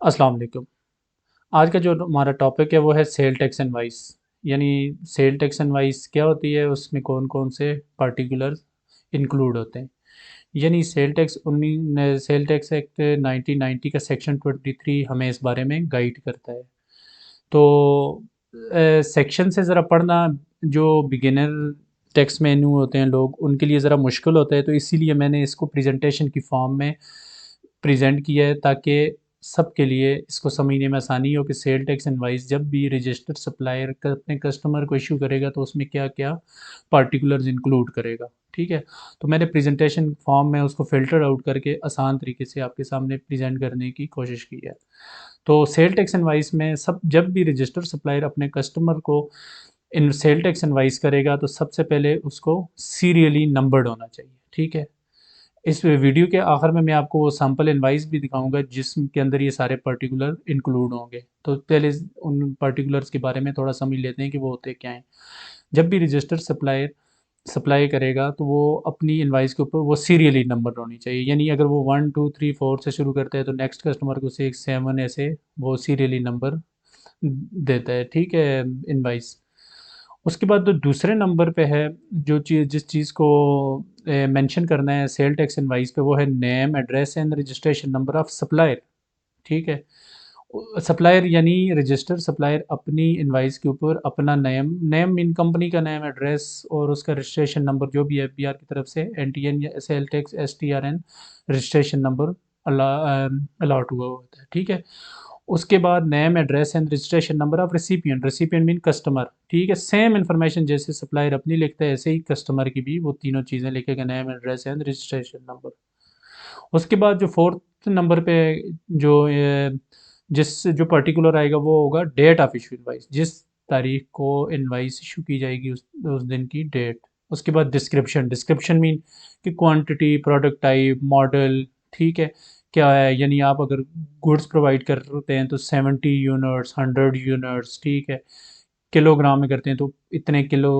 अस्सलाम वालेकुम। आज का जो हमारा टॉपिक है वो है सेल टैक्स इनवाइस। यानी सेल टैक्स इनवाइस क्या होती है, उसमें कौन कौन से पार्टिकुलर इंक्लूड होते हैं। यानी सेल टैक्स एक्ट 1990 का सेक्शन 23 हमें इस बारे में गाइड करता है। तो सेक्शन से ज़रा पढ़ना जो बिगिनर टेक्स्ट मेन्यू होते हैं लोग उनके लिए ज़रा मुश्किल होता है, तो इसीलिए मैंने इसको प्रेजेंटेशन की फॉर्म में प्रेजेंट किया है ताकि सबके लिए इसको समझने में आसानी हो कि सेल टैक्स इनवाइस जब भी रजिस्टर्ड सप्लायर अपने कस्टमर को इशू करेगा तो उसमें क्या क्या पार्टिकुलर्स इंक्लूड करेगा। ठीक है, तो मैंने प्रेजेंटेशन फॉर्म में उसको फ़िल्टर आउट करके आसान तरीके से आपके सामने प्रेजेंट करने की कोशिश की है। तो सेल टैक्स इनवाइस में सब जब भी रजिस्टर्ड सप्लायर अपने कस्टमर को इन सेल टैक्स इनवाइस करेगा तो सबसे पहले उसको सीरियली नंबर्ड होना चाहिए। ठीक है, इस वीडियो के आखिर में मैं आपको वो सैम्पल इनवाइस भी दिखाऊंगा जिसके अंदर ये सारे पर्टिकुलर इंक्लूड होंगे। तो पहले उन पर्टिकुलर्स के बारे में थोड़ा समझ लेते हैं कि वो होते क्या हैं। जब भी रजिस्टर्ड सप्लायर सप्लाई करेगा तो वो अपनी इनवाइस के ऊपर वो सीरियली नंबर होनी चाहिए। यानी अगर वो 1 2 3 4 से शुरू करता है तो नेक्स्ट कस्टमर को 6 7 ऐसे वो सीरियली नंबर देता है। ठीक है, इनवाइस। उसके बाद जो दूसरे नंबर पे है, जो चीज़ जिस चीज़ को मेंशन करना है सेल टैक्स इनवाइस पे, वो है name address and registration number of supplier. ठीक है, सप्लायर यानी रजिस्टर सप्लायर अपनी इनवाइस के ऊपर अपना नेम नेम मीन कंपनी का नेम, एड्रेस और उसका रजिस्ट्रेशन नंबर जो भी एफबीआर की तरफ से एनटीएन या sale tax STRN registration number allot हुआ होता है। ठीक है, उसके बाद name address and registration number of recipient, recipient mean customer. ठीक है, सेम इन्फॉर्मेशन जैसे सप्लायर अपनी लिखता है ऐसे ही कस्टमर की भी वो तीनों चीज़ें लिखेगा, name address and registration number. उसके बाद जो फोर्थ नंबर पे जो जिस जो पर्टिकुलर आएगा वो होगा डेट ऑफ इशू इनवाइस, जिस तारीख को इनवाइस इशू की जाएगी उस दिन की डेट। उसके बाद डिस्क्रिप्शन, डिस्क्रिप्शन मीन कि क्वांटिटी, प्रोडक्ट टाइप, मॉडल। ठीक है, क्या है, यानी आप अगर गुड्स प्रोवाइड करते हैं तो 70 यूनिट्स, 100 यूनिट्स। ठीक है, किलोग्राम में करते हैं तो इतने किलो,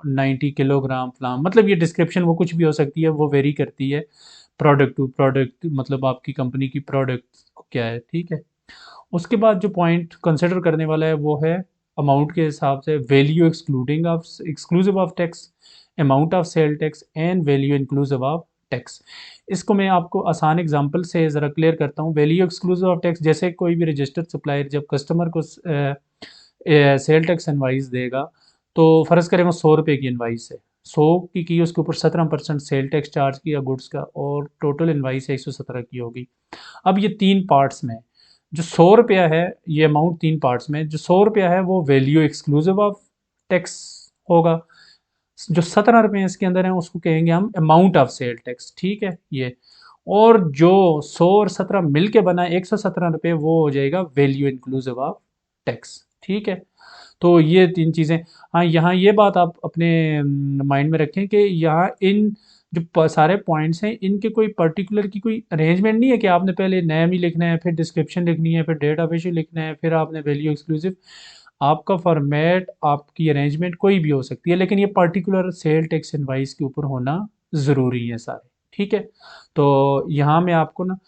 90 किलोग्राम फलाम, मतलब ये डिस्क्रिप्शन वो कुछ भी हो सकती है, वो वेरी करती है प्रोडक्ट टू प्रोडक्ट, मतलब आपकी कंपनी की प्रोडक्ट क्या है। ठीक है, उसके बाद जो पॉइंट कंसिडर करने वाला है वो है अमाउंट के हिसाब से value excluding of exclusive of tax, amount of sale tax and value inclusive of tax. इसको मैं आपको आसान एग्जांपल से ज़रा क्लियर करता हूँ। वैल्यू एक्सक्लूसिव ऑफ टैक्स, जैसे कोई भी रजिस्टर्ड सप्लायर जब कस्टमर को सेल टैक्स इनवाइस देगा तो फ़र्ज़ करें वो 100 रुपये की इनवाइस है, 100 की उसके ऊपर 17% सेल टैक्स चार्ज किया गुड्स का और टोटल इनवाइस 117 की होगी। अब ये 3 पार्ट्स में, जो 100 रुपया है, ये अमाउंट 3 पार्ट्स में, जो 100 रुपया है वो वैल्यू एक्सक्लूसिव ऑफ टैक्स होगा। जो 17 रुपये इसके अंदर हैं उसको कहेंगे हम अमाउंट ऑफ सेल टैक्स। ठीक है, ये और जो 100 और 17 मिल के बना 117 रुपये वो हो जाएगा वैल्यू इंक्लूसिव ऑफ टैक्स। ठीक है, तो ये 3 चीज़ें। हाँ, यहाँ ये बात आप अपने माइंड में रखें कि यहाँ इन जो सारे पॉइंट्स हैं इनके कोई पर्टिकुलर की कोई अरेंजमेंट नहीं है कि आपने पहले नेम ही लिखना है, फिर डिस्क्रिप्शन लिखनी है, फिर डेट ऑफ इशू लिखना है, फिर आपने वैल्यू एक्सक्लूसिव। आपका फॉर्मेट, आपकी अरेंजमेंट कोई भी हो सकती है, लेकिन ये पर्टिकुलर सेल टैक्स इनवाइस के ऊपर होना ज़रूरी है सारे। ठीक है, तो यहाँ मैं आपको ना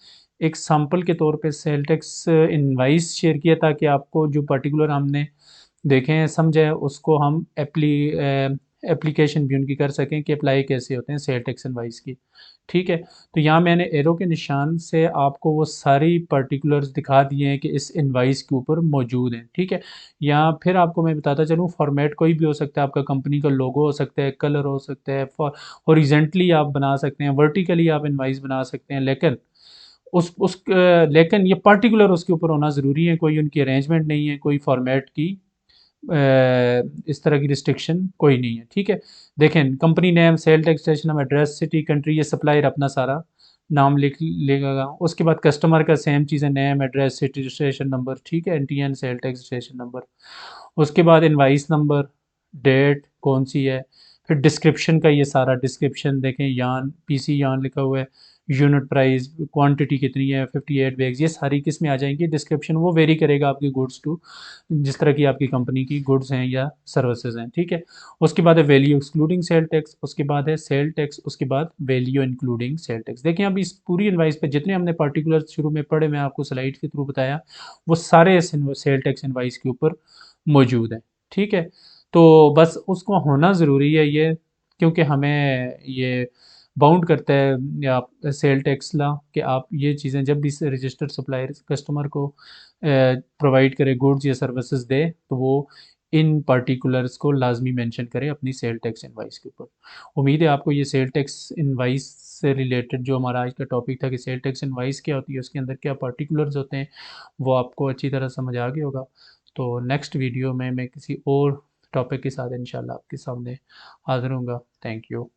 एक सैंपल के तौर पे सेल टैक्स इनवाइस शेयर किया ताकि आपको जो पर्टिकुलर हमने देखें समझें उसको हम एप्लीकेशन भी उनकी कर सकें कि अप्लाई कैसे होते हैं सेल टैक्स इनवाइस की। ठीक है, तो यहाँ मैंने एरो के निशान से आपको वो सारी पर्टिकुलर्स दिखा दिए हैं कि इस इनवाइस के ऊपर मौजूद हैं। ठीक है, यहाँ फिर आपको मैं बताता चलूँ फॉर्मेट कोई भी हो सकता है, आपका कंपनी का लोगो हो सकता है, कलर हो सकता है, हॉरिजेंटली आप बना सकते हैं, वर्टिकली आप इनवाइस बना सकते हैं, लेकिन लेकिन ये पर्टिकुलर उसके ऊपर होना ज़रूरी है। कोई उनकी अरेंजमेंट नहीं है, कोई फॉर्मेट की इस तरह की रिस्ट्रिक्शन कोई नहीं है। ठीक है, देखें company name, sale tax station, address, city, country, ये सप्लायर अपना सारा नाम लिख लेगा। उसके बाद कस्टमर का सेम चीज़ है, name address city registration number. ठीक है, NTN sale tax registration number. उसके बाद इनवाइस नंबर, डेट कौन सी है, फिर डिस्क्रिप्शन का ये सारा डिस्क्रिप्शन देखें, यान पीसी यान लिखा हुआ है, यूनिट प्राइस, क्वांटिटी कितनी है, 58 बैग्स, ये सारी किस में आ जाएंगी, डिस्क्रिप्शन वो वेरी करेगा आपकी गुड्स टू, जिस तरह की आपकी कंपनी की गुड्स हैं या सर्विसेज हैं, ठीक है। उसके बाद है वैल्यू एक्सक्लूडिंग सेल टैक्स, उसके बाद है सेल टैक्स, उसके बाद वैल्यू इंक्लूडिंग सेल टैक्स। देखिए अब इस पूरी इनवाइस पे जितने हमने पार्टिकुलर शुरू में पढ़े, मैं आपको स्लाइड के थ्रू बताया, वो सारे सेल टैक्स इनवाइस के ऊपर मौजूद हैं, ठीक है। तो बस उसको होना ज़रूरी है ये, क्योंकि हमें ये बाउंड करता है या सेल टैक्स ला कि आप ये चीज़ें जब भी रजिस्टर्ड सप्लायर कस्टमर को प्रोवाइड करे गुड्स या सर्विसेज दे, तो वो इन पर्टिकुलर्स को लाजमी मेंशन करें अपनी सेल टैक्स इनवाइस के ऊपर। उम्मीद है आपको ये सेल टैक्स इनवाइस से रिलेटेड जो हमारा आज का टॉपिक था कि सेल टैक्स इनवाइस क्या होती है, उसके अंदर क्या पर्टिकुलर्स होते हैं, वो आपको अच्छी तरह समझ आ गया होगा। तो नेक्स्ट वीडियो में मैं किसी और टॉपिक के साथ इंशाल्लाह आपके सामने हाजिर हूँगा। Thank you.